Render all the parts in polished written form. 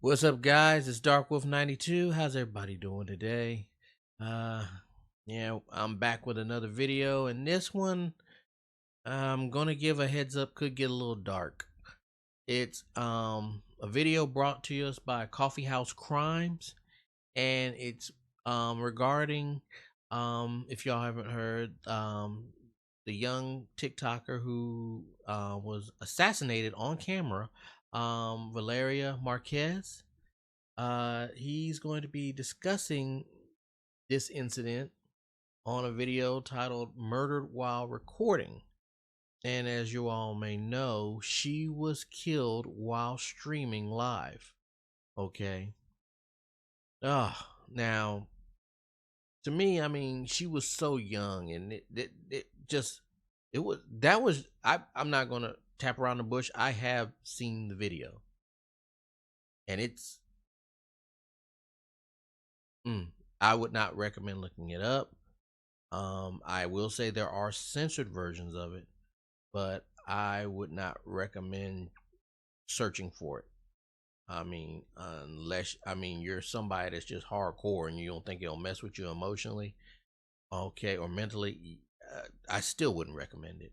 What's up, guys? It's Dark Wolf 92. How's everybody doing today? Uh, yeah, I'm back with another video, and this one, I'm gonna give a heads up, could get a little dark. It's a video brought to us by Coffee House Crimes, and it's regarding if y'all haven't heard, the young TikToker who was assassinated on camera, Valeria Marquez. He's going to be discussing this incident on a video titled Murdered While Recording. And as you all may know, she was killed while streaming live. Okay. Now, to me, I mean, she was so young, and I'm not going to tap around the bush. I have seen the video, and I would not recommend looking it up. I will say there are censored versions of it, but I would not recommend searching for it. I mean, unless you're somebody that's just hardcore and you don't think it'll mess with you emotionally, okay, or mentally, I still wouldn't recommend it.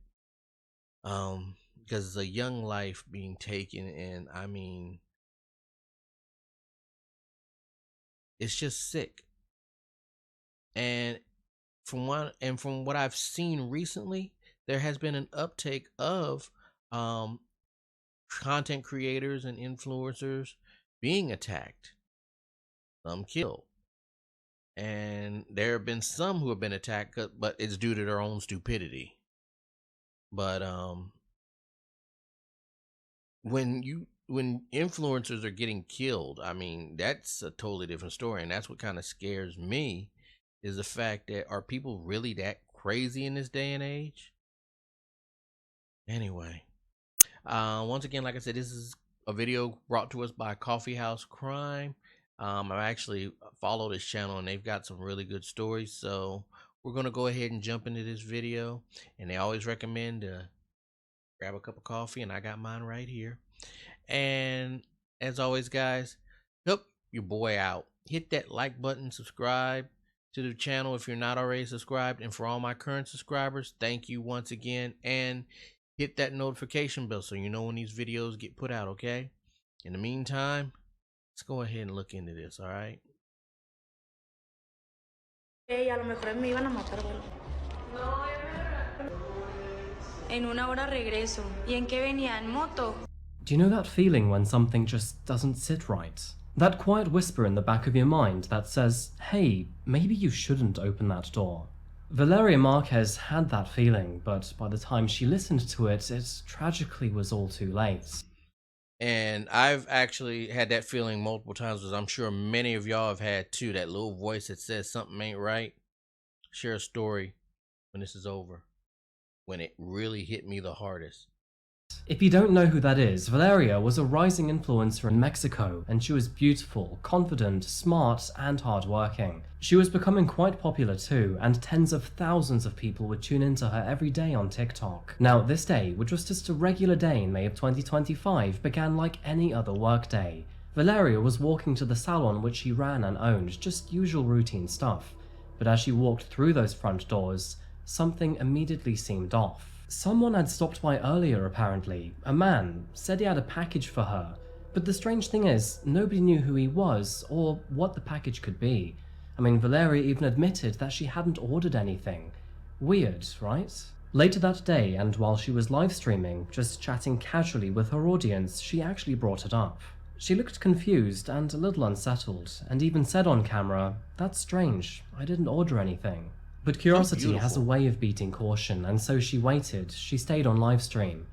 Because it's a young life being taken, and I mean, it's just sick. And from what I've seen recently, there has been an uptake of content creators and influencers being attacked, some killed, and there have been some who have been attacked, but it's due to their own stupidity. But when influencers are getting killed, I mean, that's a totally different story, and that's what kind of scares me, is the fact that are people really that crazy in this day and age? Anyway, once again, like I said, this is a video brought to us by Coffee House Crime. I actually follow this channel, and they've got some really good stories, so we're going to go ahead and jump into this video. And they always recommend to grab a cup of coffee, and I got mine right here. And as always, guys, help your boy out. Hit that like button, subscribe to the channel if you're not already subscribed, and for all my current subscribers, thank you once again, and hit that notification bell so you know when these videos get put out, okay? In the meantime, let's go ahead and look into this, all right? A lo mejor me iban a matar, En una hora regreso. ¿Y en qué venía? ¿En moto? Do you know that feeling when something just doesn't sit right? That quiet whisper in the back of your mind that says, hey, maybe you shouldn't open that door. Valeria Marquez had that feeling, but by the time she listened to it, it tragically was all too late. And I've actually had that feeling multiple times, as I'm sure many of y'all have had too, that little voice that says something ain't right. Share a story when this is over, when it really hit me the hardest. If you don't know who that is, Valeria was a rising influencer in Mexico, and she was beautiful, confident, smart, and hardworking. She was becoming quite popular too, and tens of thousands of people would tune into her every day on TikTok. Now, this day, which was just a regular day in May of 2025, began like any other workday. Valeria was walking to the salon which she ran and owned, just usual routine stuff. But as she walked through those front doors, something immediately seemed off. Someone had stopped by earlier apparently. A man said he had a package for her, but the strange thing is, nobody knew who he was or what the package could be. I mean, Valeria even admitted that she hadn't ordered anything. Weird, right? Later that day, and while she was live streaming, just chatting casually with her audience, she actually brought it up. She looked confused and a little unsettled, and even said on camera, "That's strange, I didn't order anything." But curiosity has a way of beating caution, and so she waited. She stayed on livestream,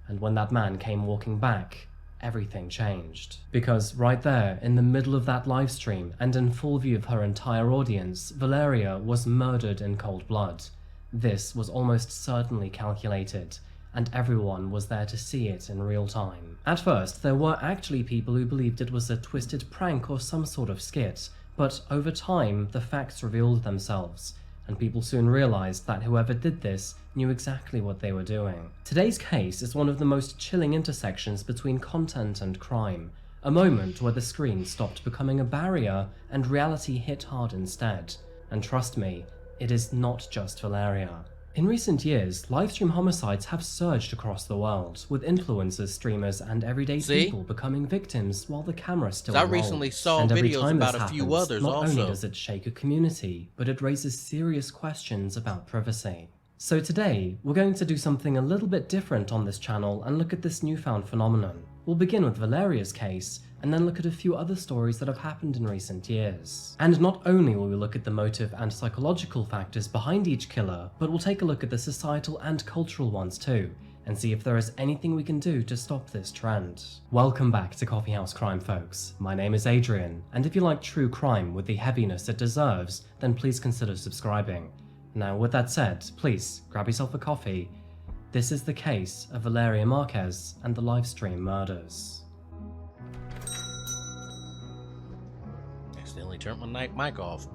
and when that man came walking back, everything changed. Because right there, in the middle of that livestream, and in full view of her entire audience, Valeria was murdered in cold blood. This was almost certainly calculated, and everyone was there to see it in real time. At first, there were actually people who believed it was a twisted prank or some sort of skit, but over time, the facts revealed themselves, and people soon realized that whoever did this knew exactly what they were doing. Today's case is one of the most chilling intersections between content and crime. a moment where the screen stopped becoming a barrier and reality hit hard instead. And trust me, it is not just Valeria. In recent years, livestream homicides have surged across the world, with influencers, streamers, and everyday people becoming victims while the camera still rolls. I recently saw videos about a few others not also. Not only does it shake a community, but it raises serious questions about privacy. So today, we're going to do something a little bit different on this channel and look at this newfound phenomenon. We'll begin with Valeria's case, and then look at a few other stories that have happened in recent years. And not only will we look at the motive and psychological factors behind each killer, but we'll take a look at the societal and cultural ones too, and see if there is anything we can do to stop this trend. Welcome back to Coffee House Crime, folks. My name is Adrian, and if you like true crime with the heaviness it deserves, then please consider subscribing. Now, with that said, please grab yourself a coffee. This is the case of Valeria Marquez and the livestream murders. Accidentally turned my mic off.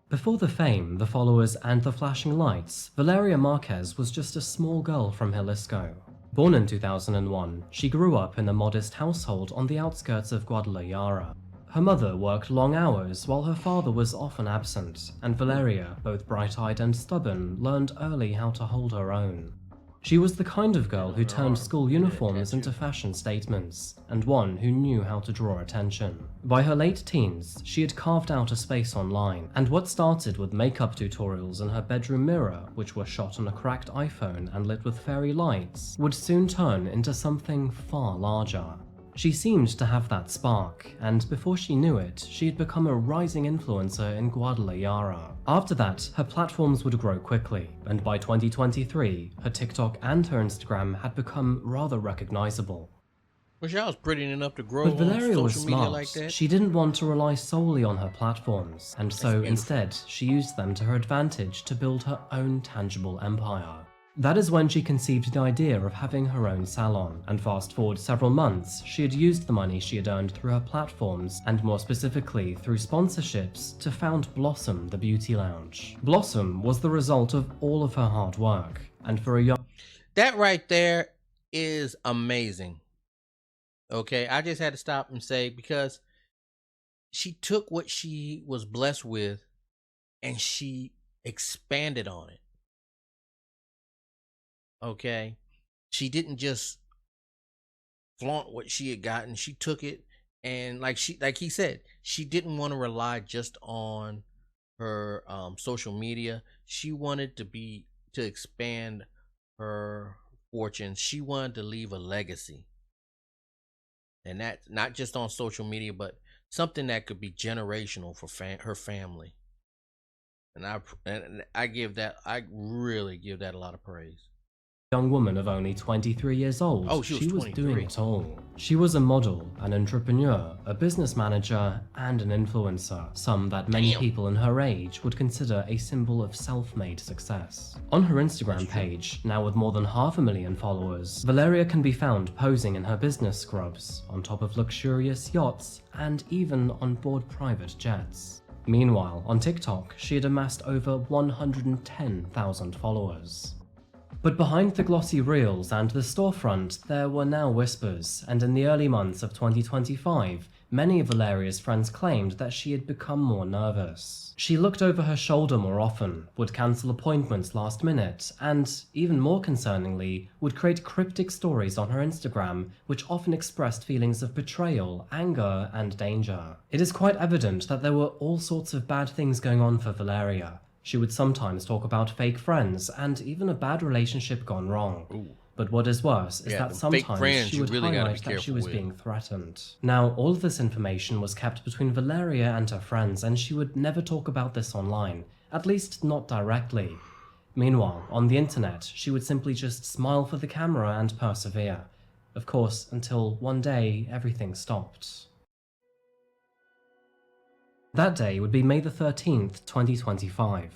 Before the fame, the followers, and the flashing lights, Valeria Marquez was just a small girl from Jalisco. Born in 2001, she grew up in a modest household on the outskirts of Guadalajara. Her mother worked long hours while her father was often absent, and Valeria, both bright-eyed and stubborn, learned early how to hold her own. She was the kind of girl who turned school uniforms into fashion statements, and one who knew how to draw attention. By her late teens, she had carved out a space online, and what started with makeup tutorials in her bedroom mirror, which were shot on a cracked iPhone and lit with fairy lights, would soon turn into something far larger. She seemed to have that spark, and before she knew it, she had become a rising influencer in Guadalajara. After that, her platforms would grow quickly, and by 2023, her TikTok and her Instagram had become rather recognizable. Wish I was pretty enough to grow But Valeria on was social media smart. like that. She didn't want to rely solely on her platforms, and so instead, she used them to her advantage to build her own tangible empire. That is when she conceived the idea of having her own salon, and fast forward several months, she had used the money she had earned through her platforms, and more specifically through sponsorships, to found Blossom, the beauty lounge. Blossom was the result of all of her hard work, and for a young... That right there is amazing. Okay, I just had to stop and say, because she took what she was blessed with and she expanded on it. Okay, she didn't just flaunt what she had gotten. She took it, and like he said, she didn't want to rely just on her social media. She wanted to expand her fortune. She wanted to leave a legacy, and that's not just on social media, but something that could be generational for her family. And I really give that a lot of praise. Young woman of only 23 years old, she was doing it all. She was a model, an entrepreneur, a business manager, and an influencer, some that many people in her age would consider a symbol of self-made success. On her Instagram page, now with more than 500,000 followers, Valeria can be found posing in her business scrubs, on top of luxurious yachts, and even on board private jets. Meanwhile, on TikTok, she had amassed over 110,000 followers. But behind the glossy reels and the storefront, there were now whispers, and in the early months of 2025, many of Valeria's friends claimed that she had become more nervous. She looked over her shoulder more often, would cancel appointments last minute, and, even more concerningly, would create cryptic stories on her Instagram, which often expressed feelings of betrayal, anger, and danger. It is quite evident that there were all sorts of bad things going on for Valeria. She would sometimes talk about fake friends and even a bad relationship gone wrong. Ooh. But what is worse is that sometimes she would highlight that she was being threatened. Now, all of this information was kept between Valeria and her friends, and she would never talk about this online, at least not directly. Meanwhile, on the internet, she would simply just smile for the camera and persevere. Of course, until one day, everything stopped. That day would be May the 13th, 2025.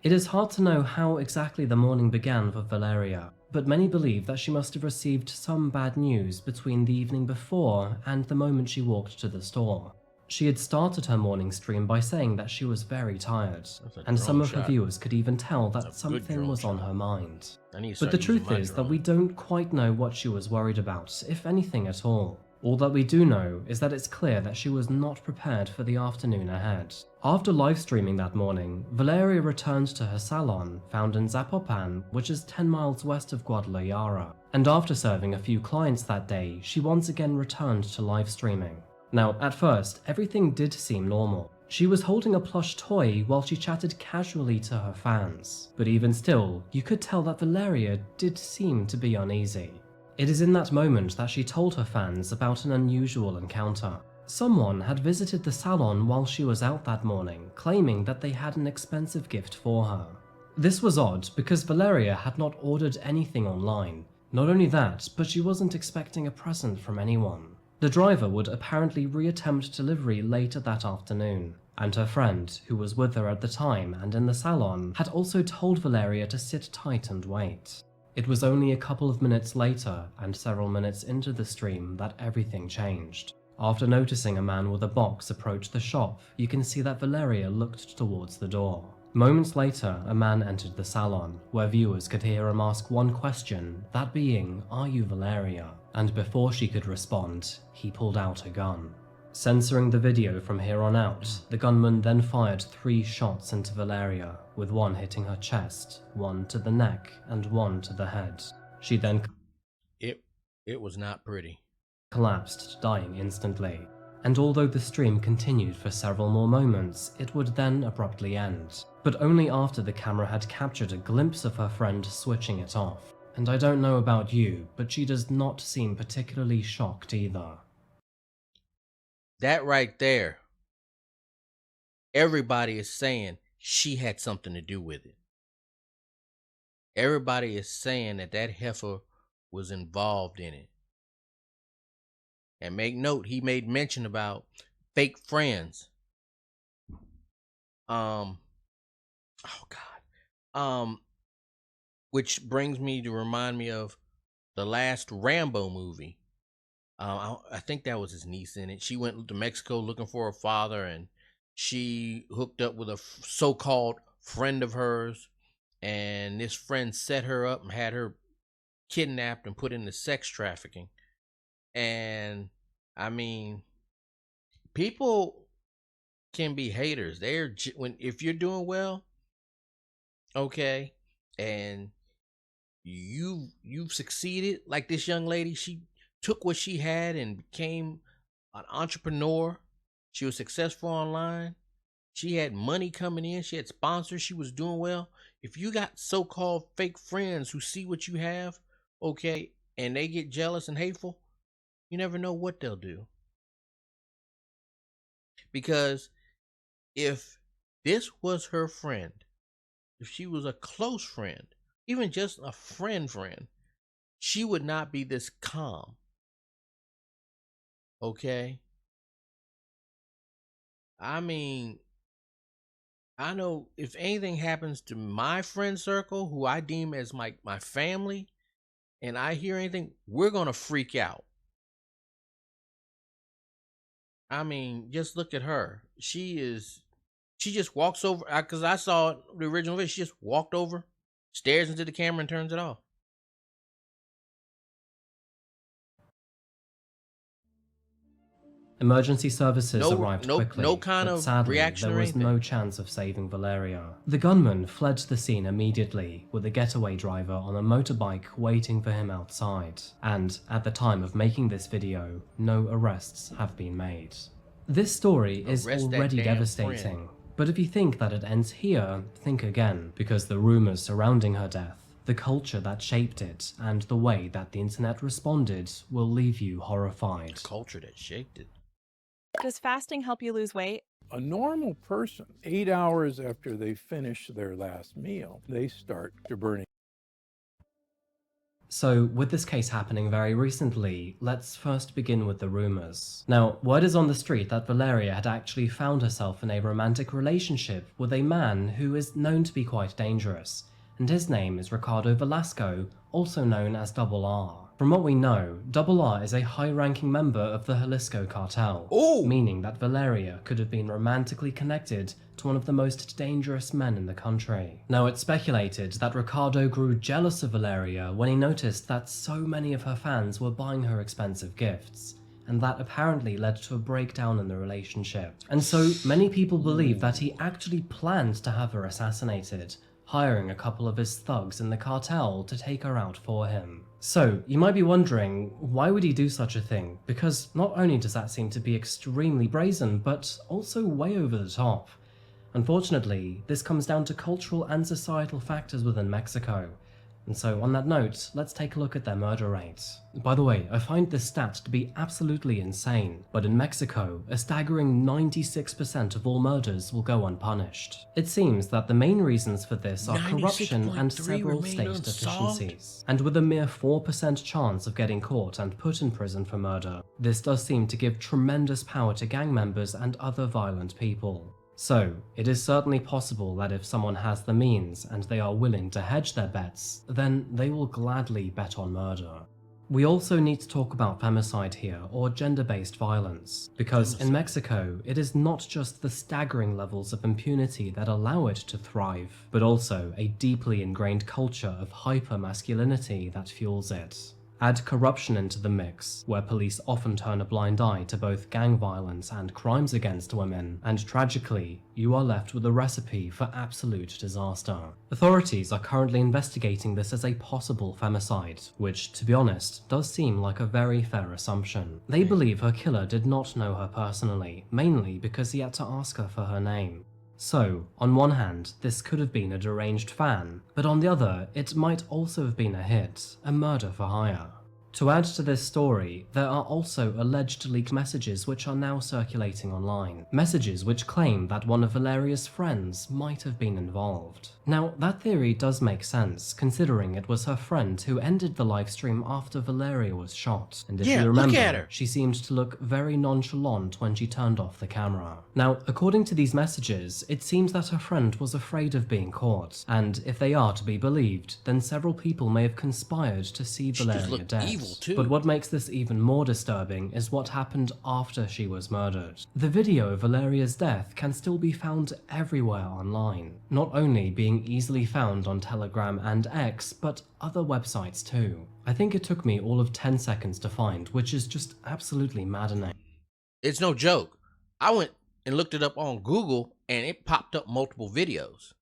It is hard to know how exactly the morning began for Valeria, but many believe that she must have received some bad news between the evening before and the moment she walked to the store. She had started her morning stream by saying that she was very tired, and some of her viewers could even tell that something was on her mind. But the truth is that we don't quite know what she was worried about, if anything at all. All that we do know is that it's clear that she was not prepared for the afternoon ahead. After live streaming that morning, Valeria returned to her salon, found in Zapopan, which is 10 miles west of Guadalajara. And after serving a few clients that day, she once again returned to live streaming. Now, at first, everything did seem normal. She was holding a plush toy while she chatted casually to her fans. But even still, you could tell that Valeria did seem to be uneasy. It is in that moment that she told her fans about an unusual encounter. Someone had visited the salon while she was out that morning, claiming that they had an expensive gift for her. This was odd because Valeria had not ordered anything online. Not only that, but she wasn't expecting a present from anyone. The driver would apparently reattempt delivery later that afternoon, and her friend, who was with her at the time and in the salon, had also told Valeria to sit tight and wait. It was only a couple of minutes later, and several minutes into the stream, that everything changed. After noticing a man with a box approach the shop, you can see that Valeria looked towards the door. Moments later, a man entered the salon, where viewers could hear him ask one question, that being, "Are you Valeria?" And before she could respond, he pulled out a gun. Censoring the video from here on out, the gunman then fired 3 shots into Valeria, with one hitting her chest, one to the neck, and one to the head. She then It was not pretty. Collapsed, dying instantly. And although the stream continued for several more moments, it would then abruptly end, but only after the camera had captured a glimpse of her friend switching it off. And I don't know about you, but she does not seem particularly shocked either. That right there, everybody is saying she had something to do with it. Everybody is saying that heifer was involved in it. And make note, he made mention about fake friends. Which brings me to remind me of the last Rambo movie. I think that was his niece in it. She went to Mexico looking for her father, and she hooked up with a so-called friend of hers, and this friend set her up and had her kidnapped and put into sex trafficking. And I mean, people can be haters. If you're doing well, okay, and you've succeeded, like this young lady, she took what she had and became an entrepreneur. She was successful online. She had money coming in. She had sponsors. She was doing well. If you got so-called fake friends who see what you have, okay, and they get jealous and hateful, you never know what they'll do. Because if this was her friend, if she was a close friend, even just a friend, she would not be this calm. Okay? I mean, I know if anything happens to my friend circle, who I deem as my family, and I hear anything, we're going to freak out. I mean, just look at her. She just walks over, because I saw the original video. She just walked over, stares into the camera, and turns it off. Emergency services arrived quickly, no kind but of sadly, reaction there or was anything. no chance of saving Valeria. The gunman fled the scene immediately, with a getaway driver on a motorbike waiting for him outside. And, at the time of making this video, no arrests have been made. This story is already devastating, but if you think that it ends here, think again, because the rumors surrounding her death, the culture that shaped it, and the way that the internet responded will leave you horrified. The culture that shaped it. Does fasting help you lose weight? A normal person, 8 hours after they finish their last meal, they start to burn. So, with this case happening very recently, let's first begin with the rumors. Now, word is on the street that Valeria had actually found herself in a romantic relationship with a man who is known to be quite dangerous, and his name is Ricardo Velasco, also known as Double R. From what we know, Double R is a high-ranking member of the Jalisco cartel, Ooh. meaning that Valeria could have been romantically connected to one of the most dangerous men in the country. Now, it's speculated that Ricardo grew jealous of Valeria when he noticed that so many of her fans were buying her expensive gifts, and that apparently led to a breakdown in the relationship. And so many people believe that he actually planned to have her assassinated, hiring a couple of his thugs in the cartel to take her out for him. So, you might be wondering, why would he do such a thing? Because not only does that seem to be extremely brazen, but also way over the top. Unfortunately, this comes down to cultural and societal factors within Mexico. And so, on that note, let's take a look at their murder rate. By the way, I find this stat to be absolutely insane, but in Mexico, a staggering 96% of all murders will go unpunished. It seems that the main reasons for this are corruption and several state deficiencies. And with a mere 4% chance of getting caught and put in prison for murder, this does seem to give tremendous power to gang members and other violent people. So, it is certainly possible that if someone has the means and they are willing to hedge their bets, then they will gladly bet on murder. We also need to talk about femicide here, or gender-based violence, because in Mexico, it is not just the staggering levels of impunity that allow it to thrive, but also a deeply ingrained culture of hyper-masculinity that fuels it. Add corruption into the mix, where police often turn a blind eye to both gang violence and crimes against women, and tragically, you are left with a recipe for absolute disaster. Authorities are currently investigating this as a possible femicide, which, to be honest, does seem like a very fair assumption. They believe her killer did not know her personally, mainly because he had to ask her for her name. So, on one hand, this could have been a deranged fan, but on the other, it might also have been a hit, a murder for hire. To add to this story, there are also alleged leaked messages which are now circulating online. Messages which claim that one of Valeria's friends might have been involved. Now, that theory does make sense, considering it was her friend who ended the livestream after Valeria was shot. And if you remember, she seemed to look very nonchalant when she turned off the camera. Now, according to these messages, it seems that her friend was afraid of being caught, and if they are to be believed, then several people may have conspired to see Valeria dead. But what makes this even more disturbing is what happened after she was murdered. The video of Valeria's death can still be found everywhere online, not only being easily found on Telegram and X, but other websites too. I think it took me all of 10 seconds to find, which is just absolutely maddening. It's no joke. I went and looked it up on Google and it popped up multiple videos.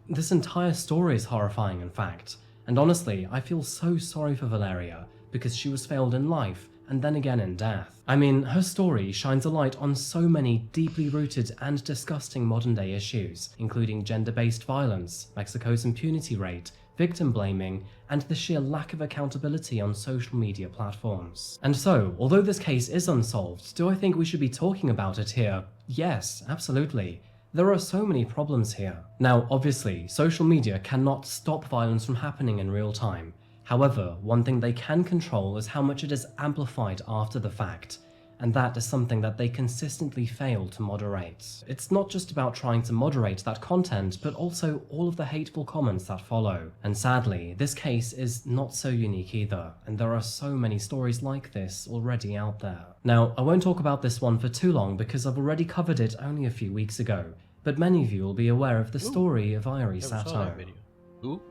This entire story is horrifying, in fact. And honestly, I feel so sorry for Valeria, because she was failed in life, and then again in death. I mean, her story shines a light on so many deeply rooted and disgusting modern-day issues, including gender-based violence, Mexico's impunity rate, victim blaming, and the sheer lack of accountability on social media platforms. And so, although this case is unsolved, do I think we should be talking about it here? Yes, absolutely. There are so many problems here. Now, obviously, social media cannot stop violence from happening in real time. However, one thing they can control is how much it is amplified after the fact, and that is something that they consistently fail to moderate. It's not just about trying to moderate that content, but also all of the hateful comments that follow. And sadly, this case is not so unique either, and there are so many stories like this already out there. Now, I won't talk about this one for too long because I've already covered it only a few weeks ago, but many of you will be aware of the story of Irie Sato. Who?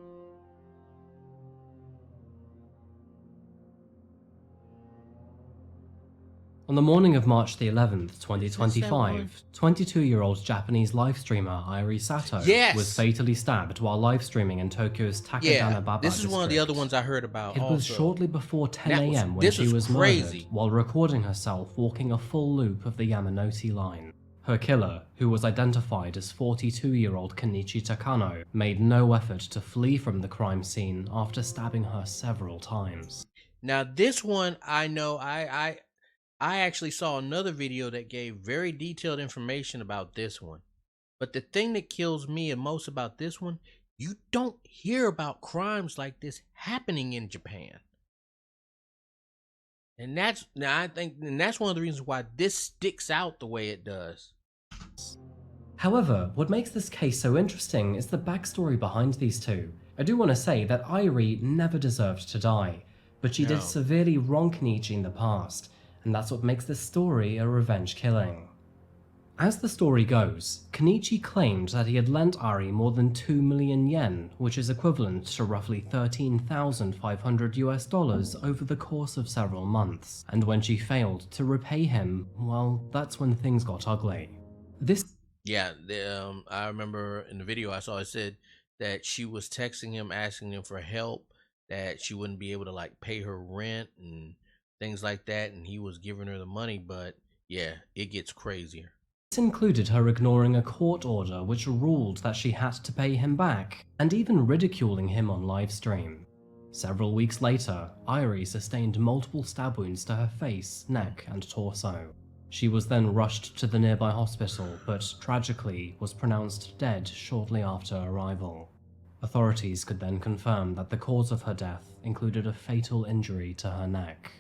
On the morning of March the 11th, 2025, 22-year-old Japanese live streamer Irie Sato was fatally stabbed while live streaming in Tokyo's Takanababa this is district. one of the other ones I heard about. It was shortly before 10 a.m. when she was murdered while recording herself walking a full loop of the Yamanote line. Her killer, who was identified as 42-year-old Kenichi Takano, made no effort to flee from the crime scene after stabbing her several times. Now this one, I know, I actually saw another video that gave very detailed information about this one. But the thing that kills me most about this one, you don't hear about crimes like this happening in Japan. And that's one of the reasons why this sticks out the way it does. However, what makes this case so interesting is the backstory behind these two. I do want to say that Irie never deserved to die. but she did No. severely wrong Kenichi in the past, and that's what makes this story a revenge killing. As the story goes, Kenichi claimed that he had lent Ari more than 2 million yen, which is equivalent to roughly $13,500 over the course of several months, and when she failed to repay him, well, that's when things got ugly. Yeah, I remember in the video I saw it said that she was texting him, asking him for help, that she wouldn't be able to like pay her rent and things like that, and he was giving her the money, but yeah, it gets crazier. This included her ignoring a court order which ruled that she had to pay him back, and even ridiculing him on livestream. Several weeks later, Irie sustained multiple stab wounds to her face, neck, and torso. She was then rushed to the nearby hospital, but tragically was pronounced dead shortly after arrival. Authorities could then confirm that the cause of her death included a fatal injury to her neck.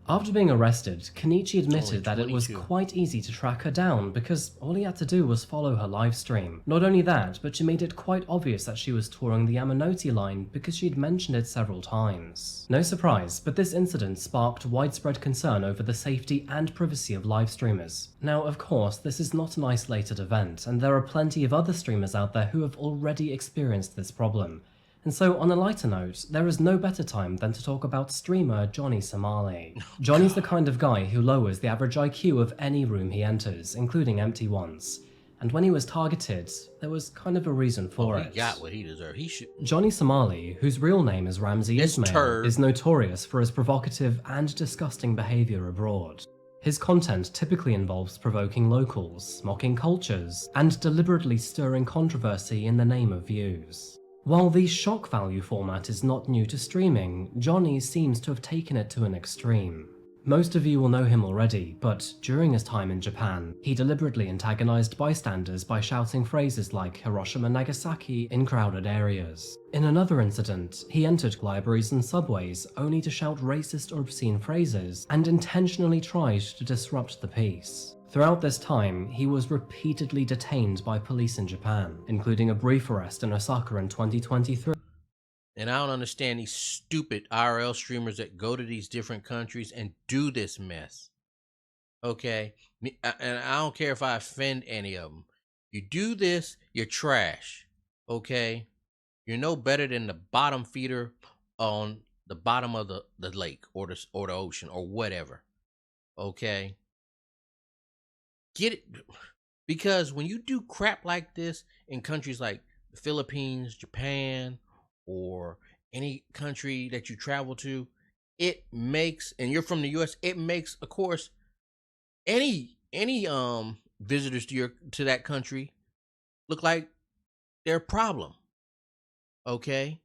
After being arrested, Kenichi admitted that it was 22. quite easy to track her down because all he had to do was follow her livestream. Not only that, but she made it quite obvious that she was touring the Yamanote line because she'd mentioned it several times. No surprise, but this incident sparked widespread concern over the safety and privacy of live streamers. Now, of course, this is not an isolated event, and there are plenty of other streamers out there who have already experienced this problem. And so, on a lighter note, there is no better time than to talk about streamer Johnny Somali. Johnny's the kind of guy who lowers the average IQ of any room he enters, including empty ones. And when he was targeted, there was kind of a reason for it. He got what he deserved. He should. Johnny Somali, whose real name is Ramzi This Ismail, turd. is notorious for his provocative and disgusting behavior abroad. His content typically involves provoking locals, mocking cultures, and deliberately stirring controversy in the name of views. While the shock value format is not new to streaming, Johnny seems to have taken it to an extreme. Most of you will know him already, but during his time in Japan, he deliberately antagonized bystanders by shouting phrases like Hiroshima Nagasaki in crowded areas. In another incident, he entered libraries and subways only to shout racist or obscene phrases and intentionally tried to disrupt the peace. Throughout this time, he was repeatedly detained by police in Japan, including a brief arrest in Osaka in 2023. And I don't understand these stupid IRL streamers that go to these different countries and do this mess. Okay? And I don't care if I offend any of them. You do this, you're trash. Okay? You're no better than the bottom feeder on the bottom of the lake or the ocean or whatever. Okay? Get it? Because when you do crap like this in countries like the Philippines, Japan, or any country that you travel to, it makes, and you're from the US, it makes, of course, any visitors to that country look like they're a problem. Okay?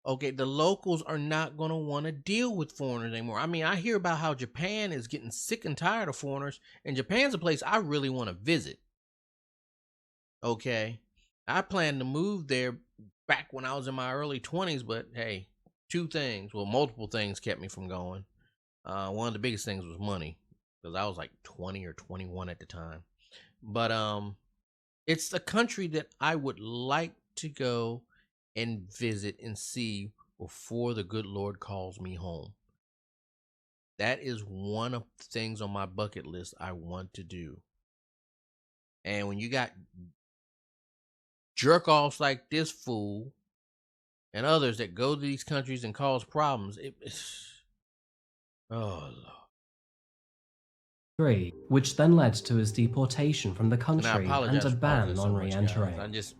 Okay, the locals are not going to want to deal with foreigners anymore. I mean, I hear about how Japan is getting sick and tired of foreigners, and Japan's a place I really want to visit. Okay? I plan to move there back when I was in my early 20s, but hey, multiple things kept me from going. One of the biggest things was money, because I was like 20 or 21 at the time. But it's a country that I would like to go and visit and see before the good Lord calls me home. That is one of the things on my bucket list I want to do. And when you got jerk-offs like this fool and others that go to these countries and cause problems, oh Lord. Which then led to his deportation from the country and apologize a for ban pausing so on much, guys. re-entering. I just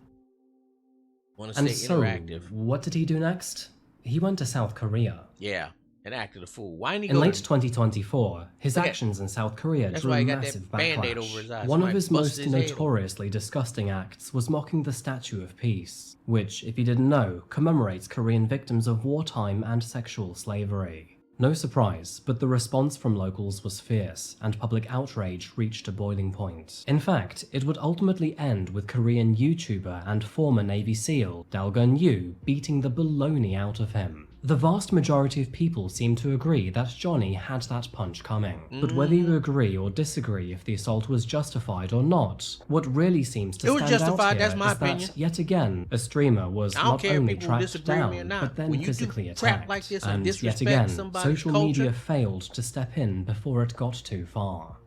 want to And stay so, interactive. what did he do next? He went to South Korea. Yeah, and acted a fool. Why didn't he In go late to 2024, his Look at- actions in South Korea That's drew why a he got that massive Band-Aid backlash. over his eyes. One of Somebody his busted most his head open. notoriously disgusting acts was mocking the Statue of Peace, which, if you didn't know, commemorates Korean victims of wartime and sexual slavery. No surprise, but the response from locals was fierce, and public outrage reached a boiling point. In fact, it would ultimately end with Korean YouTuber and former Navy SEAL Dae Gun Yu beating the baloney out of him. The vast majority of people seem to agree that Johnny had that punch coming. But whether you agree or disagree if the assault was justified or not, what really seems to It was stand out justified, here that's my is opinion. that, yet again, a streamer was I don't not care if only people tracked disagree with me or down, not. but then When you do physically crap attacked. like this and And yet disrespect again, somebody's social culture- media failed to step in before it got too far.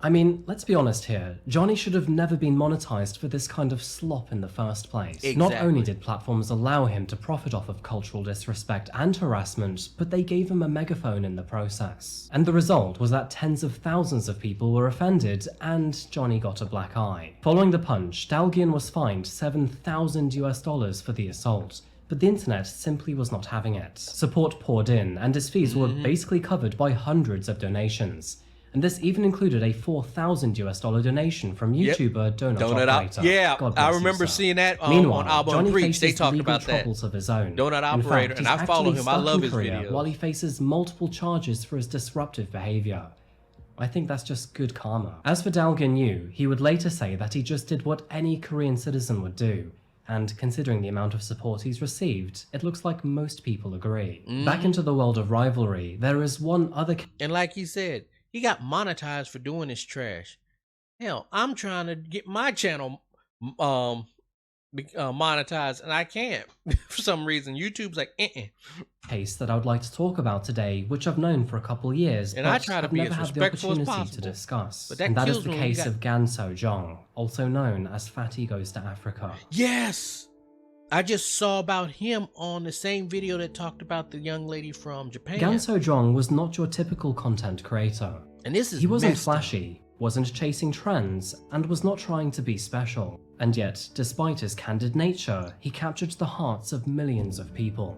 I mean, let's be honest here, Johnny should have never been monetized for this kind of slop in the first place. Not Exactly. only did platforms allow him to profit off of cultural disrespect and harassment, but they gave him a megaphone in the process. And the result was that tens of thousands of people were offended, and Johnny got a black eye. Following the punch, Dalgian was fined $7,000 for the assault, but the internet simply was not having it. Support poured in, and his fees were basically covered by hundreds of donations. And this even included a $4,000 donation from YouTuber Donut Operator. Yeah, God I bless you, remember sir. seeing that Meanwhile, on Album Johnny Preach. faces They talked legal about that. troubles of his own. Donut In Operator, fact, and he's I follow actually him. I stuck love in his Korea videos. while he faces multiple charges for his disruptive behavior. I think that's just good karma. As for Dalgian Yu, he would later say that he just did what any Korean citizen would do. And considering the amount of support he's received, it looks like most people agree. Back into the world of rivalry, there is one other And like he said, he got monetized for doing this trash. Hell, I'm trying to get my channel monetized, and I can't for some reason. YouTube's like, case that I would like to talk about today, which I've known for a couple years, And but I try to I've be never as had the respectful as opportunity to possible. discuss. But that And that is kills the me when you case got- of Gan Seo-jong, also known as Fatty Goes to Africa. Yes, I just saw about him on the same video that talked about the young lady from Japan. Gan Seo-jong was not your typical content creator. And this is He wasn't messed up. flashy, wasn't chasing trends, and was not trying to be special. And yet, despite his candid nature, he captured the hearts of millions of people.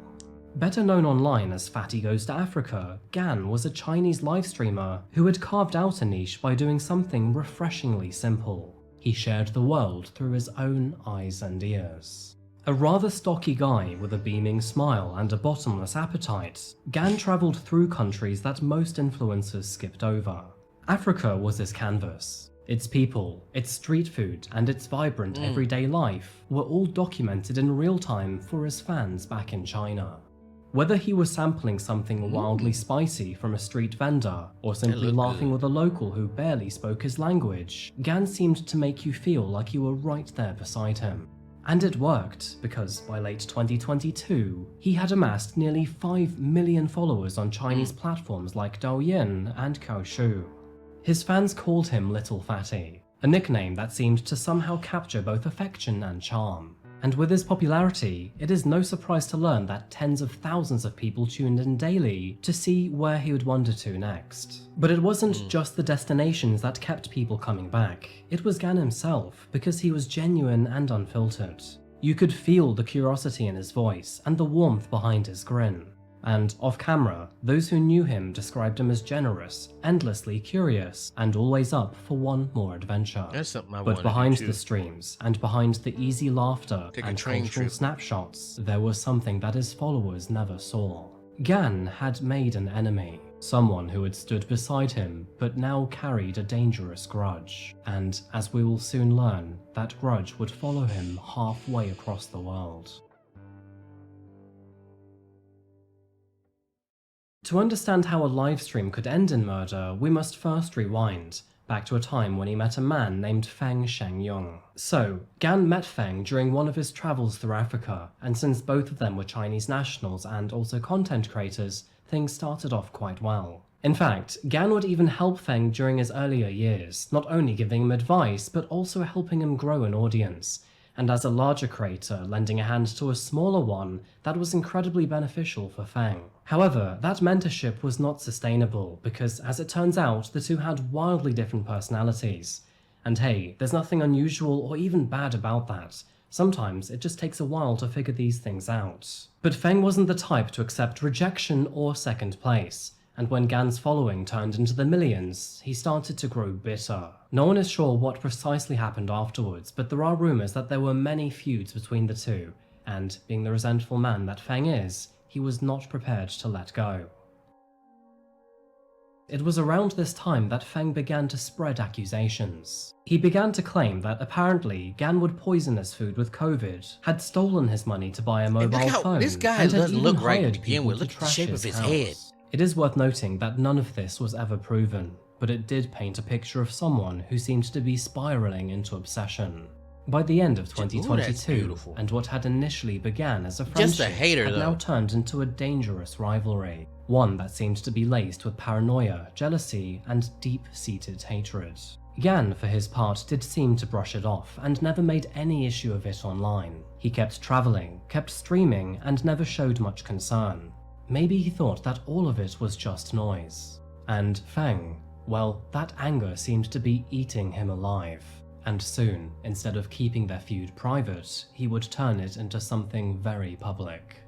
Better known online as Fatty Goes to Africa, Gan was a Chinese live streamer who had carved out a niche by doing something refreshingly simple. He shared the world through his own eyes and ears. A rather stocky guy with a beaming smile and a bottomless appetite, Gan travelled through countries that most influencers skipped over. Africa was his canvas. Its people, its street food, and its vibrant everyday life were all documented in real time for his fans back in China. Whether he was sampling something wildly spicy from a street vendor, or simply looked laughing good. with a local who barely spoke his language, Gan seemed to make you feel like you were right there beside him. And it worked, because by late 2022, he had amassed nearly 5 million followers on Chinese platforms like Douyin and Kaoshu. His fans called him Little Fatty, a nickname that seemed to somehow capture both affection and charm. And with his popularity, it is no surprise to learn that tens of thousands of people tuned in daily to see where he would wander to next. But it wasn't just the destinations that kept people coming back. It was Gan himself, because he was genuine and unfiltered. You could feel the curiosity in his voice and the warmth behind his grin. And off camera, those who knew him described him as generous, endlessly curious, and always up for one more adventure. That's something I But wanted to behind do, the too. streams, and behind the easy laughter Take a and train cultural trip. snapshots, there was something that his followers never saw. Gan had made an enemy, someone who had stood beside him, but now carried a dangerous grudge. And as we will soon learn, that grudge would follow him halfway across the world. To understand how a livestream could end in murder, we must first rewind, back to a time when he met a man named Feng Shengyong. So, Gan met Feng during one of his travels through Africa, and since both of them were Chinese nationals and also content creators, things started off quite well. In fact, Gan would even help Feng during his earlier years, not only giving him advice, but also helping him grow an audience. And as a larger creator lending a hand to a smaller one, that was incredibly beneficial for Feng. However, that mentorship was not sustainable, because as it turns out, the two had wildly different personalities. And hey, there's nothing unusual or even bad about that. Sometimes it just takes a while to figure these things out. But Feng wasn't the type to accept rejection or second place. And when Gan's following turned into the millions, he started to grow bitter. No one is sure what precisely happened afterwards, but there are rumors that there were many feuds between the two, and being the resentful man that Feng is, he was not prepared to let go. It was around this time that Feng began to spread accusations. He began to claim that apparently Gan would poison his food with COVID, had stolen his money to buy a mobile phone, this guy and had doesn't even look right to hired begin people with. to Look at the trash shape of his house. head. It is worth noting that none of this was ever proven, but it did paint a picture of someone who seemed to be spiraling into obsession. By the end of that's 2022, beautiful. and what had initially began as a friendship Just a hater, had though. now turned into a dangerous rivalry, one that seemed to be laced with paranoia, jealousy, and deep-seated hatred. Gan, for his part, did seem to brush it off and never made any issue of it online. He kept traveling, kept streaming, and never showed much concern. Maybe he thought that all of it was just noise. And Feng, well, that anger seemed to be eating him alive. And soon, instead of keeping their feud private, he would turn it into something very public.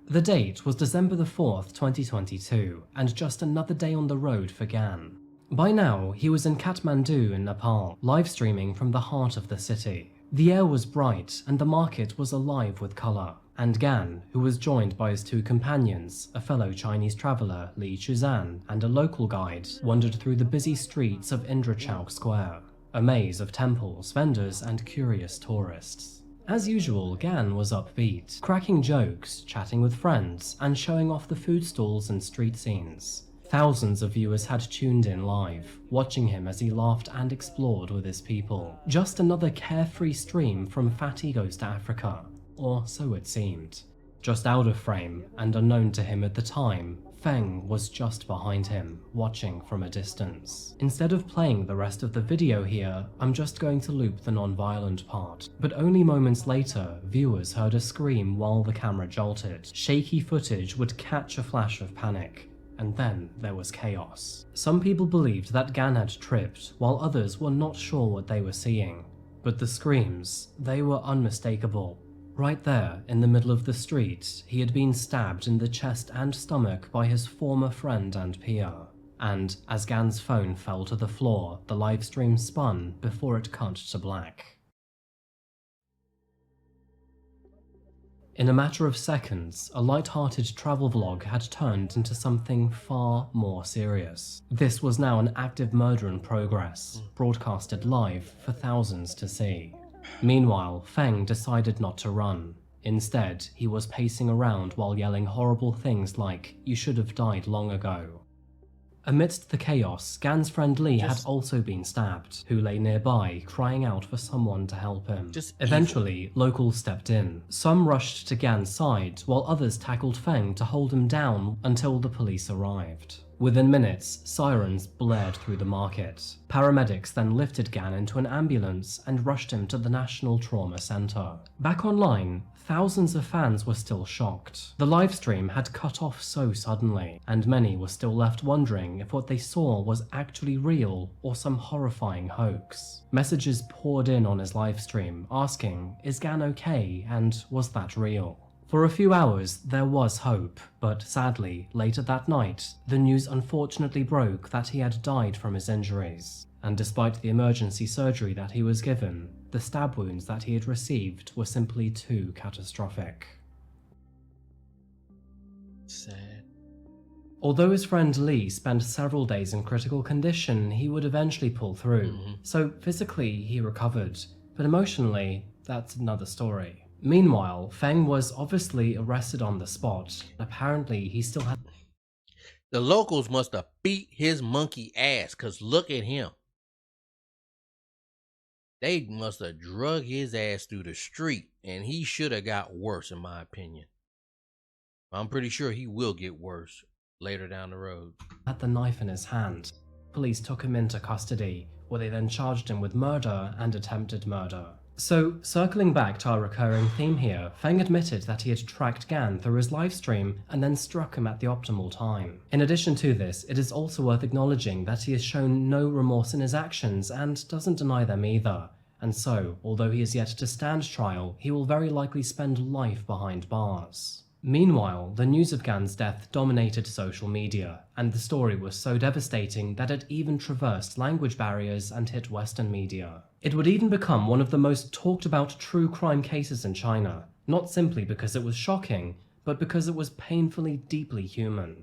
The date was December the 4th, 2022, and just another day on the road for Gan. By now, he was in Kathmandu in Nepal, live streaming from the heart of the city. The air was bright, and the market was alive with colour. And Gan, who was joined by his two companions, a fellow Chinese traveller, Li Chuzan, and a local guide, wandered through the busy streets of Indrachauk Square, a maze of temples, vendors, and curious tourists. As usual, Gan was upbeat, cracking jokes, chatting with friends, and showing off the food stalls and street scenes. Thousands of viewers had tuned in live, watching him as he laughed and explored with his people. Just another carefree stream from Fatty Goes to Africa. Or so it seemed. Just out of frame, and unknown to him at the time, Feng was just behind him, watching from a distance. Instead of playing the rest of the video here, I'm just going to loop the non-violent part. But only moments later, viewers heard a scream while the camera jolted. Shaky footage would catch a flash of panic. And then there was chaos. Some people believed that Gan had tripped, while others were not sure what they were seeing. But the screams, they were unmistakable. Right there, in the middle of the street, he had been stabbed in the chest and stomach by his former friend and peer. And as Gan's phone fell to the floor, the livestream spun before it cut to black. In a matter of seconds, a light-hearted travel vlog had turned into something far more serious. This was now an active murder in progress, broadcasted live for thousands to see. Meanwhile, Feng decided not to run. Instead, he was pacing around while yelling horrible things like, "You should have died long ago." Amidst the chaos, Gan's friend Li had also been stabbed, who lay nearby, crying out for someone to help him. Eventually, locals stepped in. Some rushed to Gan's side, while others tackled Feng to hold him down until the police arrived. Within minutes, sirens blared through the market. Paramedics then lifted Gan into an ambulance and rushed him to the National Trauma Center. Back online, thousands of fans were still shocked. The livestream had cut off so suddenly, and many were still left wondering if what they saw was actually real or some horrifying hoax. Messages poured in on his livestream asking, "Is Gan okay, and was that real?" For a few hours, there was hope, but sadly, later that night, the news unfortunately broke that he had died from his injuries. And despite the emergency surgery that he was given, the stab wounds that he had received were simply too catastrophic. Sad. Although his friend Li spent several days in critical condition, he would eventually pull through. So physically, he recovered, but emotionally, that's another story. Meanwhile, Feng was obviously arrested on the spot. Apparently, he still had... The locals must have beat his monkey ass, cause look at him. They must have drug his ass through the street, and he should have got worse, in my opinion. I'm pretty sure he will get worse later down the road. Had the knife in his hand. Police took him into custody, where they then charged him with murder and attempted murder. So, circling back to our recurring theme here, Feng admitted that he had tracked Gan through his livestream and then struck him at the optimal time. In addition to this, it is also worth acknowledging that he has shown no remorse in his actions and doesn't deny them either. And so, although he is yet to stand trial, he will very likely spend life behind bars. Meanwhile, the news of Gan's death dominated social media, and the story was so devastating that it even traversed language barriers and hit Western media. It would even become one of the most talked about true crime cases in China, not simply because it was shocking, but because it was painfully deeply human.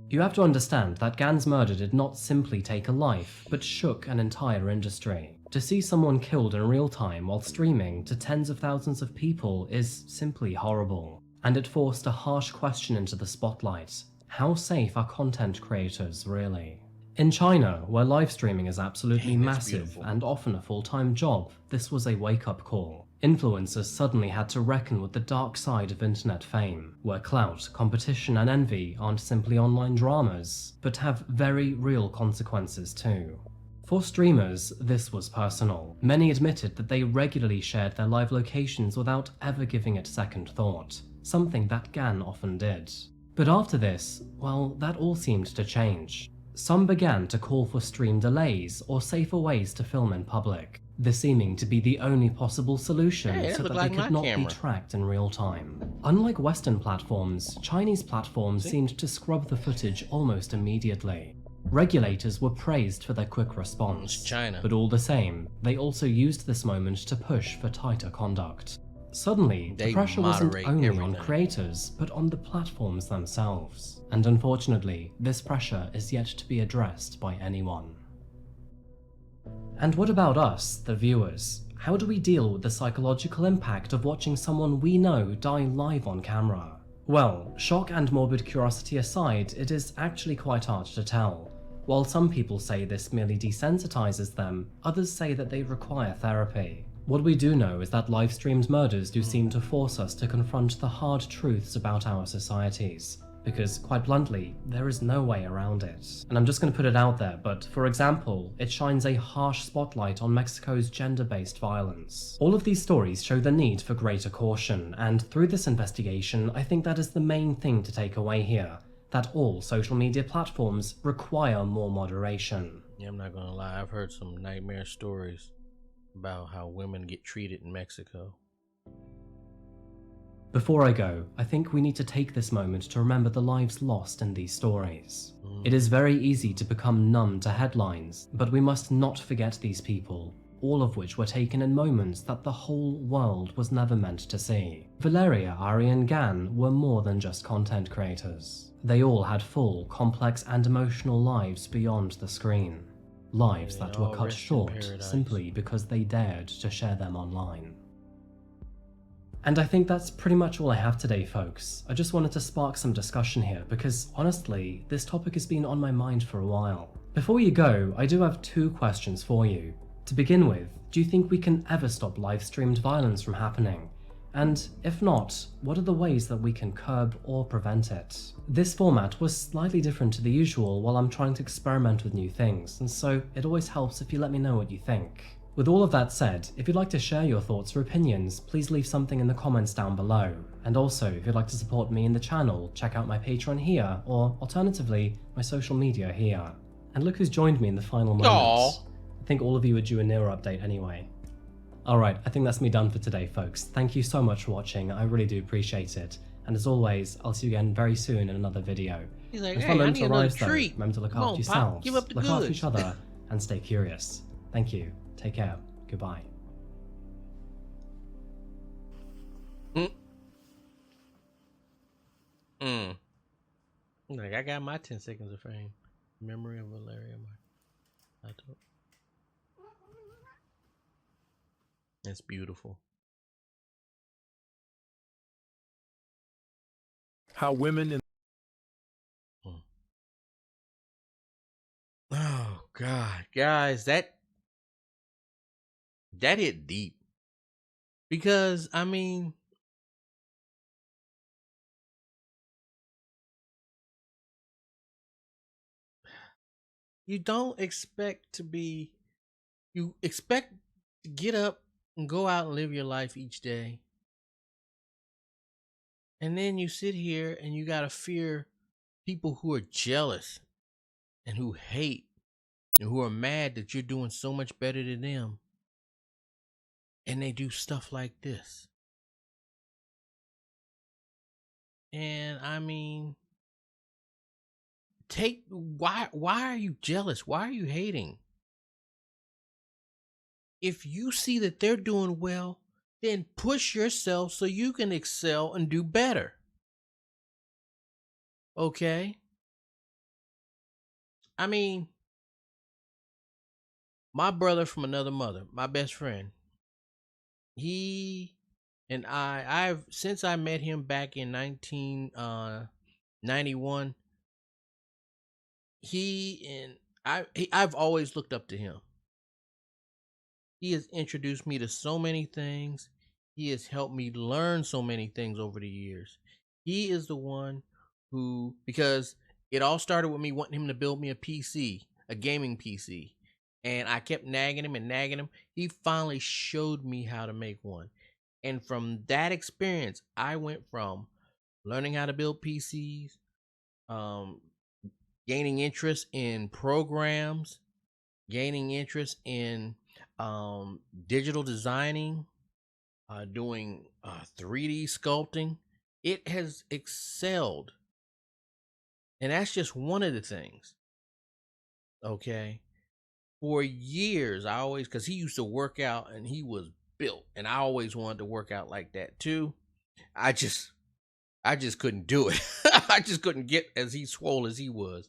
You have to understand that Gan's murder did not simply take a life, but shook an entire industry. To see someone killed in real time while streaming to tens of thousands of people is simply horrible, and it forced a harsh question into the spotlight. How safe are content creators really? In China, where live streaming is absolutely massive and often a full-time job, this was a wake-up call. Influencers suddenly had to reckon with the dark side of internet fame, where clout, competition and envy aren't simply online dramas, but have very real consequences too. For streamers, this was personal. Many admitted that they regularly shared their live locations without ever giving it second thought, something that Gan often did. But after this, well, that all seemed to change. Some began to call for stream delays or safer ways to film in public, this seeming to be the only possible solution so that they could not be tracked in real time. Unlike Western platforms, Chinese platforms seemed to scrub the footage almost immediately. Regulators were praised for their quick response, but all the same, they also used this moment to push for tighter conduct. Suddenly, the pressure wasn't only on creators, but on the platforms themselves. And unfortunately, this pressure is yet to be addressed by anyone. And what about us, the viewers? How do we deal with the psychological impact of watching someone we know die live on camera? Well, shock and morbid curiosity aside, it is actually quite hard to tell. While some people say this merely desensitizes them, others say that they require therapy. What we do know is that live-streamed murders do seem to force us to confront the hard truths about our societies, because, quite bluntly, there is no way around it. And I'm just going to put it out there, but for example, it shines a harsh spotlight on Mexico's gender-based violence. All of these stories show the need for greater caution, and through this investigation, I think that is the main thing to take away here, that all social media platforms require more moderation. Yeah, I'm not gonna lie, I've heard some nightmare stories about how women get treated in Mexico. Before I go, I think we need to take this moment to remember the lives lost in these stories. It is very easy to become numb to headlines, but we must not forget these people, all of which were taken in moments that the whole world was never meant to see. Valeria, Ari and Gan were more than just content creators. They all had full, complex and emotional lives beyond the screen. Lives that were cut short simply because they dared to share them online. And I think that's pretty much all I have today, folks. I just wanted to spark some discussion here because, honestly, this topic has been on my mind for a while. Before you go, I do have two questions for you. To begin with, do you think we can ever stop live-streamed violence from happening? And if not, what are the ways that we can curb or prevent it? This format was slightly different to the usual while I'm trying to experiment with new things, and so it always helps if you let me know what you think. With all of that said, if you'd like to share your thoughts or opinions, please leave something in the comments down below. And also, if you'd like to support me in the channel, check out my Patreon here, or alternatively, my social media here. And look who's joined me in the final moments. I think all of you are due a Nero update anyway. Alright, I think that's me done for today, folks. Thank you so much for watching, I really do appreciate it. And as always, I'll see you again very soon in another video. He's like, If hey, I need another though, treat. remember to look Come after on, yourselves, Pop, give up the look after goods. each other, and stay curious. Thank you. Take care. Goodbye. Like, I got my 10 seconds of fame. Memory of Valeria. That's beautiful. How women in Oh God, guys, that hit deep. Because I mean, you don't expect to be, you expect to get up and go out and live your life each day. And then you sit here and you gotta fear people who are jealous and who hate and who are mad that you're doing so much better than them. And they do stuff like this. And I mean, why are you jealous? Why are you hating? If you see that they're doing well, then push yourself so you can excel and do better. Okay? I mean, my brother from another mother, my best friend, he and I've since I met him back in 1991, I've always looked up to him. He has introduced me to so many things. He has helped me learn so many things over the years. He is the one who, because it all started with me wanting him to build me a PC, a gaming PC. And I kept nagging him and nagging him. He finally showed me how to make one. And from that experience, I went from learning how to build PCs, gaining interest in programs, gaining interest in digital designing, doing 3D sculpting. It has excelled. And that's just one of the things. Okay. For years, I always, because he used to work out and he was built, and I always wanted to work out like that too. I just couldn't do it. I just couldn't get as he swole as he was.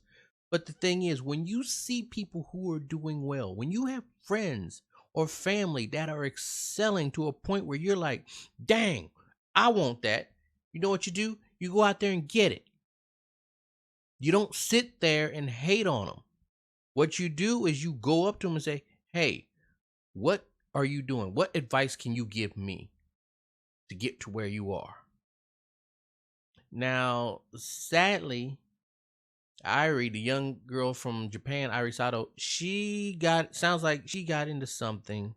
But the thing is, when you see people who are doing well, when you have friends or family that are excelling to a point where you're like, dang, I want that. You know what you do? You go out there and get it. You don't sit there and hate on them. What you do is you go up to them and say, hey, what are you doing? What advice can you give me to get to where you are? Now, sadly, Irie, the young girl from Japan, Irie Sato, sounds like she got into something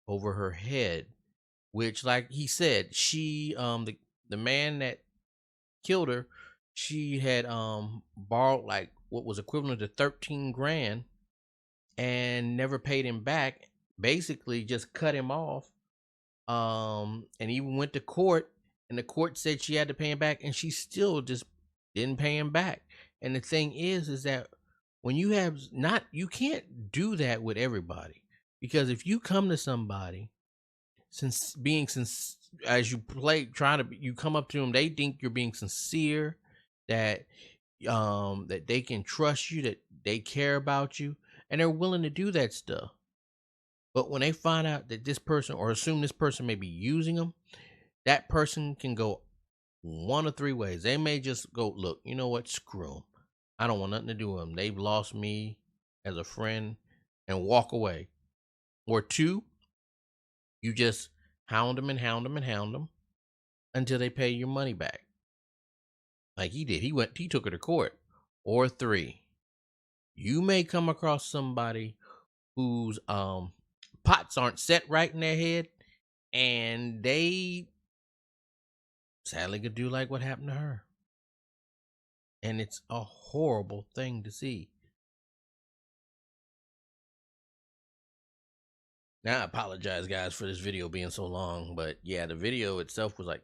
over her head, which, like he said, the man that killed her, she had borrowed like what was equivalent to 13 grand and never paid him back. Basically just cut him off, and even went to court, and the court said she had to pay him back, and she still just didn't pay him back. And the thing is that when you have you can't do that with everybody, because if you come to somebody since as you you come up to them, they think you're being sincere, that they can trust you, that they care about you, and they're willing to do that stuff. But when they find out that this person, or assume this person may be using them, that person can go one of three ways. They may just go, look, you know what, screw them. I don't want nothing to do with them. They've lost me as a friend, and walk away. Or two, you just hound them and hound them and hound them until they pay your money back. Like he did. He took her to court. Or three, you may come across somebody whose pots aren't set right in their head, and they sadly could do like what happened to her. And it's a horrible thing to see. Now, I apologize, guys, for this video being so long, but yeah, the video itself was like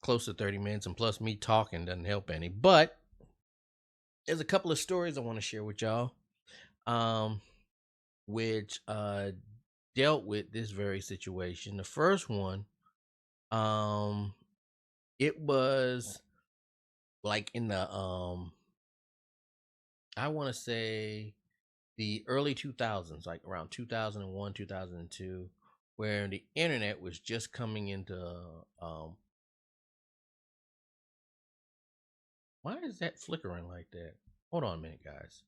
close to 30 minutes, and plus me talking doesn't help any. But there's a couple of stories I want to share with y'all, which dealt with this very situation. The first one, it was like in the I want to say the early 2000s, like around 2001, 2002, where the internet was just coming into why is that flickering like that? Hold on a minute, guys.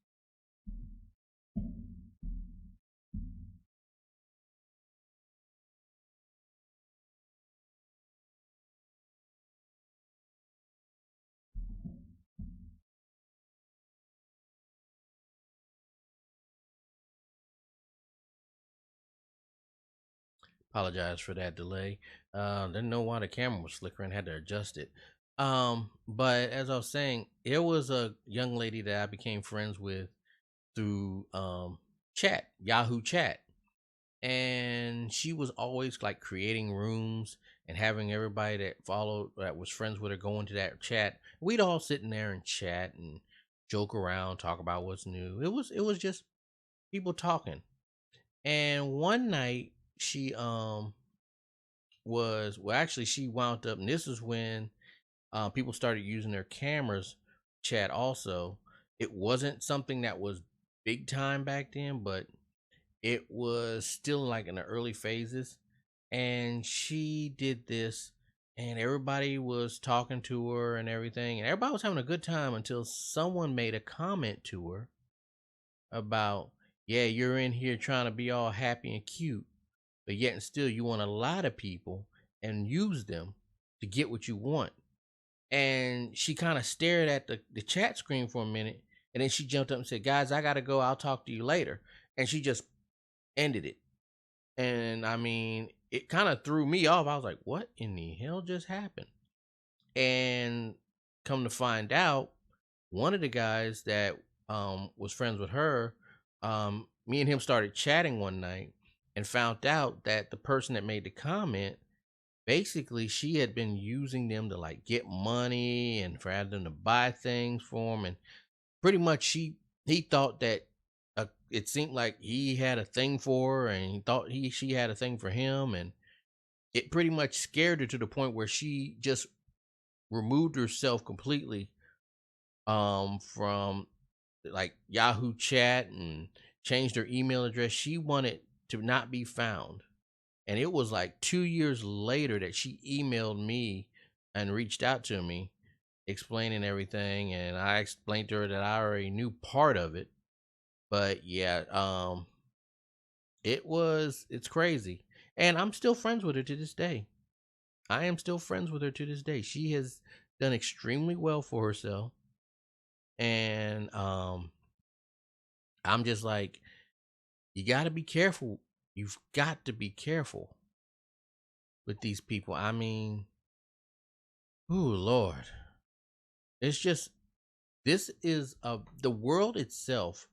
Apologize for that delay. Didn't know why the camera was flickering, had to adjust it. But as I was saying, it was a young lady that I became friends with through chat, Yahoo Chat. And she was always like creating rooms and having everybody that was friends with her go into that chat. We'd all sit in there and chat and joke around, talk about what's new. It was just people talking. And one night she was, well, actually, she wound up, and this is when people started using their cameras chat also. It wasn't something that was big time back then, but it was still like in the early phases. And she did this, and everybody was talking to her and everything, and everybody was having a good time until someone made a comment to her about, yeah, you're in here trying to be all happy and cute, but yet and still you want to lie to people and use them to get what you want. And she kind of stared at the chat screen for a minute, and then she jumped up and said, guys, I gotta go, I'll talk to you later. And she just ended it. And I mean, it kind of threw me off. I was like, what in the hell just happened? And come to find out, one of the guys that was friends with her, me and him started chatting one night and found out that the person that made the comment, basically she had been using them to like get money and for them to buy things for him. And pretty much he thought that it seemed like he had a thing for her, and he thought she had a thing for him, and it pretty much scared her to the point where she just removed herself completely from like Yahoo chat and changed her email address. She wanted to not be found. And it was like 2 years later that she emailed me and reached out to me explaining everything, and I explained to her that I already knew part of it. But yeah, it's crazy. And I'm still friends with her to this day. I am still friends with her to this day. She has done extremely well for herself. And I'm just like, you got to be careful. You've got to be careful with these people. I mean, oh Lord. It's just, this is the world itself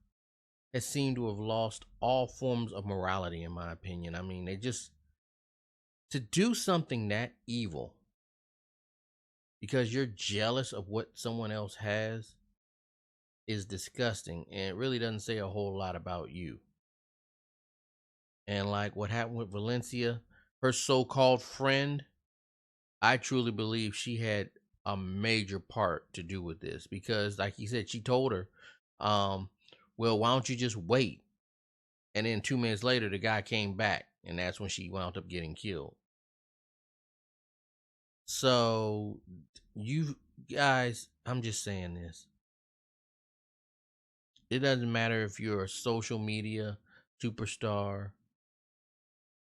has seemed to have lost all forms of morality, in my opinion. I mean, to do something that evil because you're jealous of what someone else has is disgusting, and it really doesn't say a whole lot about you. And like what happened with Valencia, her so-called friend, I truly believe she had a major part to do with this, because like he said, she told her, well, why don't you just wait? And then 2 minutes later, the guy came back, and that's when she wound up getting killed. So, you guys, I'm just saying this. It doesn't matter if you're a social media superstar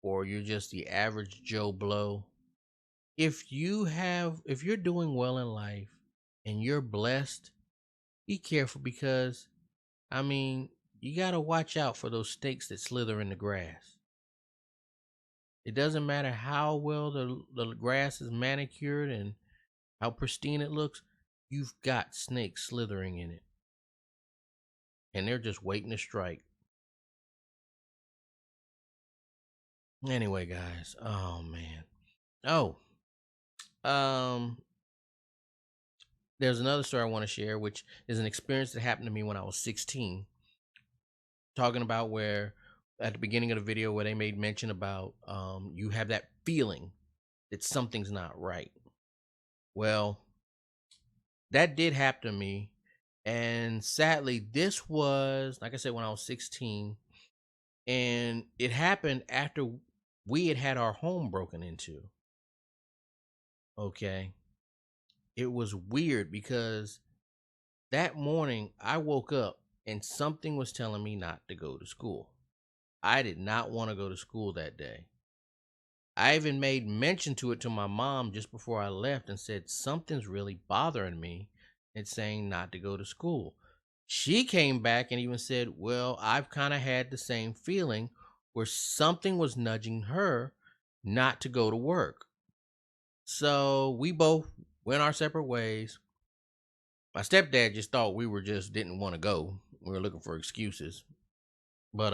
or you're just the average Joe Blow. If you're doing well in life and you're blessed, be careful, because I mean, you got to watch out for those snakes that slither in the grass. It doesn't matter how well the grass is manicured and how pristine it looks, you've got snakes slithering in it. And they're just waiting to strike. Anyway, guys. Oh man. Oh. There's another story I want to share, which is an experience that happened to me when I was 16. Talking about where at the beginning of the video where they made mention about you have that feeling that something's not right. Well, that did happen to me, and sadly this was, like I said, when I was 16, and it happened after we had our home broken into. Okay, it was weird because that morning I woke up and something was telling me not to go to school. I did not want to go to school that day. I even made mention to it to my mom just before I left and said, something's really bothering me. It's saying not to go to school. She came back and even said, well, I've kind of had the same feeling where something was nudging her not to go to work. So we both went our separate ways. My stepdad just thought we didn't want to go. We were looking for excuses. But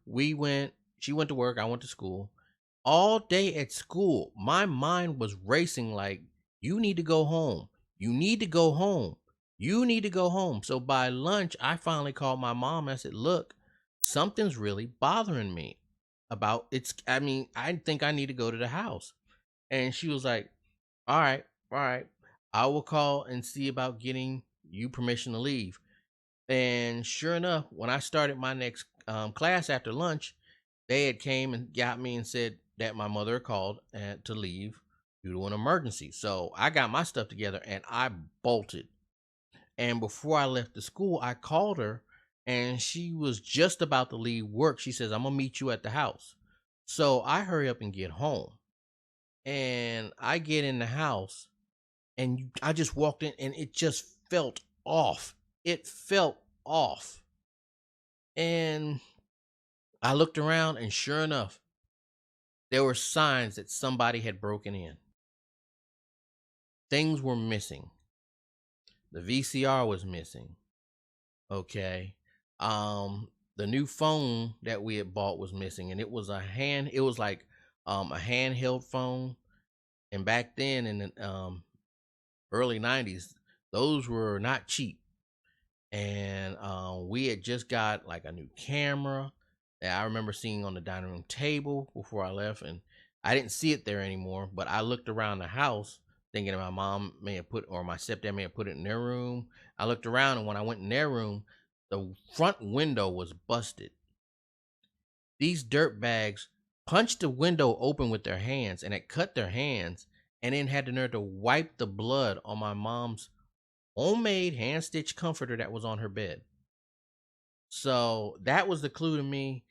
she went to work, I went to school. All day at school, my mind was racing like, you need to go home. You need to go home. You need to go home. So by lunch, I finally called my mom and I said, look, something's really bothering me. about it's. I mean, I think I need to go to the house. And she was like, all right, all right. I will call and see about getting you permission to leave. And sure enough, when I started my next class after lunch, they had came and got me and said that my mother had called and to leave due to an emergency. So I got my stuff together and I bolted. And before I left the school, I called her and she was just about to leave work. She says, I'm gonna meet you at the house. So I hurry up and get home. And I get in the house and I just walked in and it just felt off. It felt off. And I looked around and sure enough, there were signs that somebody had broken in. Things were missing. The VCR was missing. Okay. The new phone that we had bought was missing, and it was like a handheld phone. And back then in the early 90s, those were not cheap. And we had just got like a new camera that I remember seeing on the dining room table before I left, and I didn't see it there anymore. But I looked around the house thinking my mom may have put or my stepdad may have put it in their room. I looked around, and when I went in their room, the front window was busted. These dirt bags punched the window open with their hands and it cut their hands, and then had the nerve to wipe the blood on my mom's homemade hand stitched comforter that was on her bed. So that was the clue to me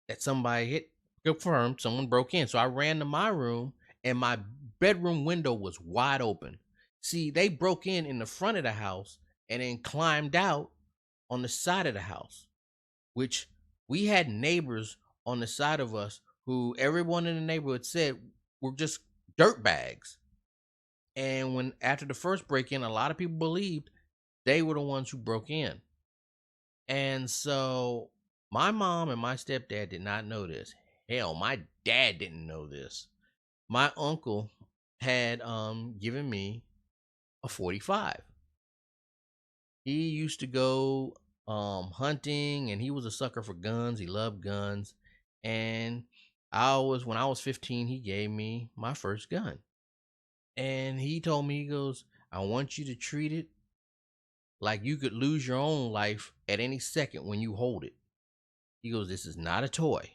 that somebody hit confirmed someone broke in. So I ran to my room and my bedroom window was wide open. See, they broke in the front of the house and then climbed out on the side of the house, which we had neighbors on the side of us who everyone in the neighborhood said were just dirt bags. And when after the first break in, a lot of people believed they were the ones who broke in. And so my mom and my stepdad did not know this. Hell, my dad didn't know this. My uncle had given me a 45. He used to go hunting, and he was a sucker for guns. He loved guns. And when I was 15, he gave me my first gun. And he told me, he goes, I want you to treat it like you could lose your own life at any second when you hold it. He goes, this is not a toy.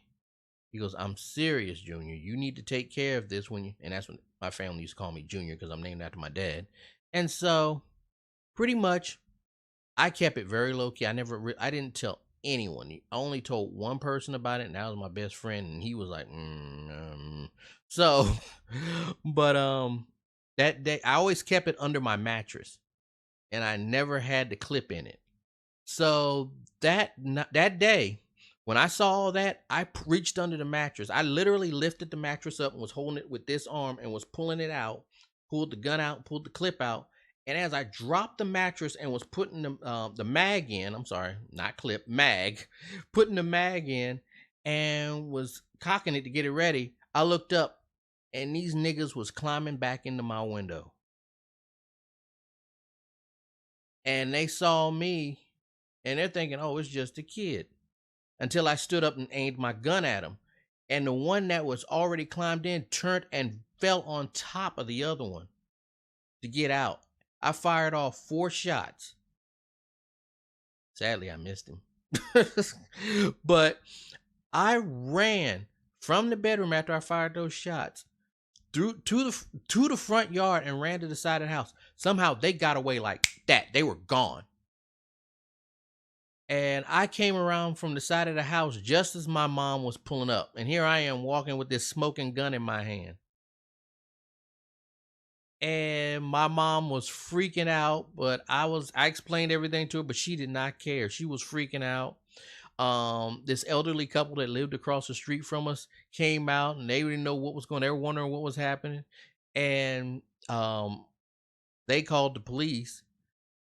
He goes, I'm serious, Junior. You need to take care of this and that's when my family used to call me Junior because I'm named after my dad. And so pretty much I kept it very low key. I didn't tell anyone. I only told one person about it, and that was my best friend. And he was like, so, but, that day I always kept it under my mattress and I never had the clip in it. So that day when I saw all that, I reached under the mattress. I literally lifted the mattress up and was holding it with this arm and was pulling it out, pulled the gun out, pulled the clip out. And as I dropped the mattress and was putting the mag in, I'm sorry, not clip, mag, putting the mag in and was cocking it to get it ready, I looked up and these niggas was climbing back into my window. And they saw me and they're thinking, oh, it's just a kid. Until I stood up and aimed my gun at them. And the one that was already climbed in turned and fell on top of the other one to get out. I fired off 4 shots. Sadly, I missed him. But I ran from the bedroom after I fired those shots to the front yard and ran to the side of the house. Somehow they got away like that. They were gone. And I came around from the side of the house just as my mom was pulling up. And here I am walking with this smoking gun in my hand. And my mom was freaking out, but I explained everything to her, but she did not care. She was freaking out. This elderly couple that lived across the street from us came out and they didn't know what was going on. They were wondering what was happening. And they called the police.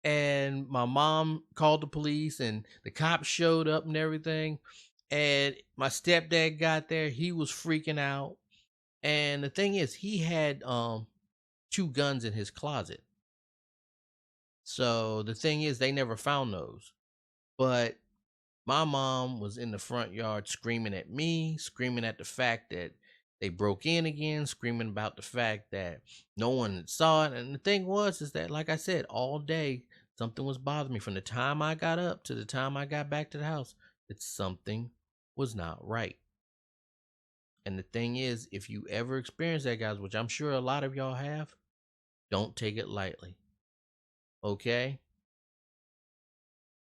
And my mom called the police and the cops showed up and everything. And my stepdad got there. He was freaking out. And the thing is, he had 2 guns in his closet. So the thing is, they never found those. But My mom was in the front yard screaming at me, screaming at the fact that they broke in again, screaming about the fact that no one saw it. And the thing was, is that, like I said, all day something was bothering me from the time I got up to the time I got back to the house, that something was not right. And the thing is, if you ever experience that, guys, which I'm sure a lot of y'all have, don't take it lightly. Okay?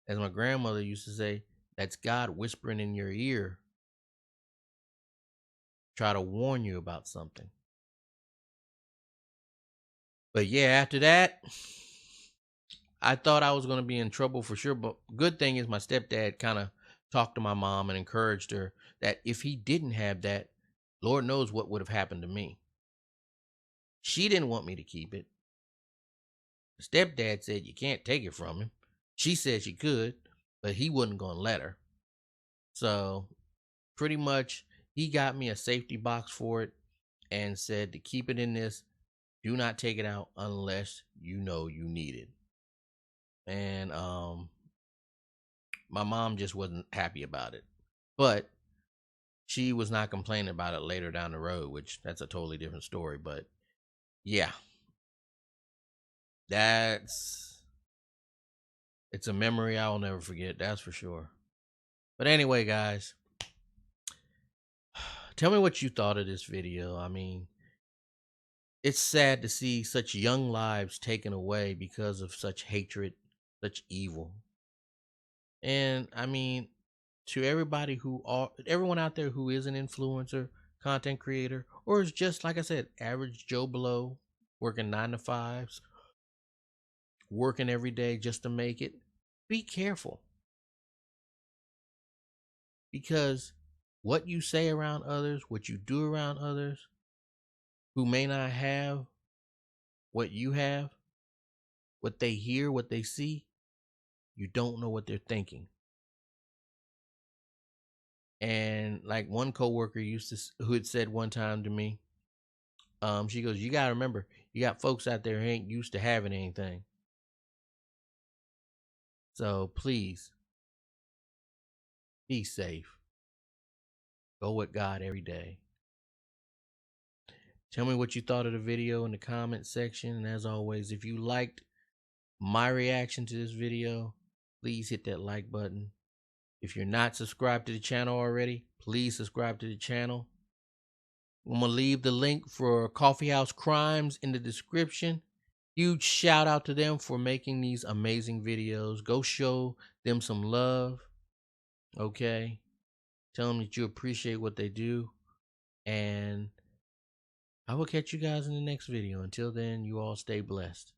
As my grandmother used to say, that's God whispering in your ear, try to warn you about something. But yeah, after that, I thought I was going to be in trouble for sure. But good thing is my stepdad kind of talked to my mom and encouraged her that if he didn't have that, Lord knows what would have happened to me. She didn't want me to keep it. The stepdad said you can't take it from him. She said she could, but he wasn't going to let her. So pretty much he got me a safety box for it and said to keep it in this. Do not take it out unless you know you need it. And my mom just wasn't happy about it. But she was not complaining about it later down the road, which that's a totally different story. But yeah, it's a memory I'll never forget, that's for sure. But anyway, guys, tell me what you thought of this video. I mean, it's sad to see such young lives taken away because of such hatred, such evil. And I mean, to everyone out there who is an influencer, content creator, or is just, like I said, average Joe Blow, working 9 to 5s, working every day just to make it, be careful. Because what you say around others, what you do around others who may not have what you have, what they hear, what they see, you don't know what they're thinking. And like one coworker who had said one time to me, she goes, you gotta remember, you got folks out there who ain't used to having anything. So please be safe. Go with God every day. Tell me what you thought of the video in the comment section. And as always, if you liked my reaction to this video, please hit that like button. If you're not subscribed to the channel already, please subscribe to the channel. I'm going to leave the link for Coffee House Crimes in the description. Huge shout out to them for making these amazing videos. Go show them some love. Okay? Tell them that you appreciate what they do. And I will catch you guys in the next video. Until then, you all stay blessed.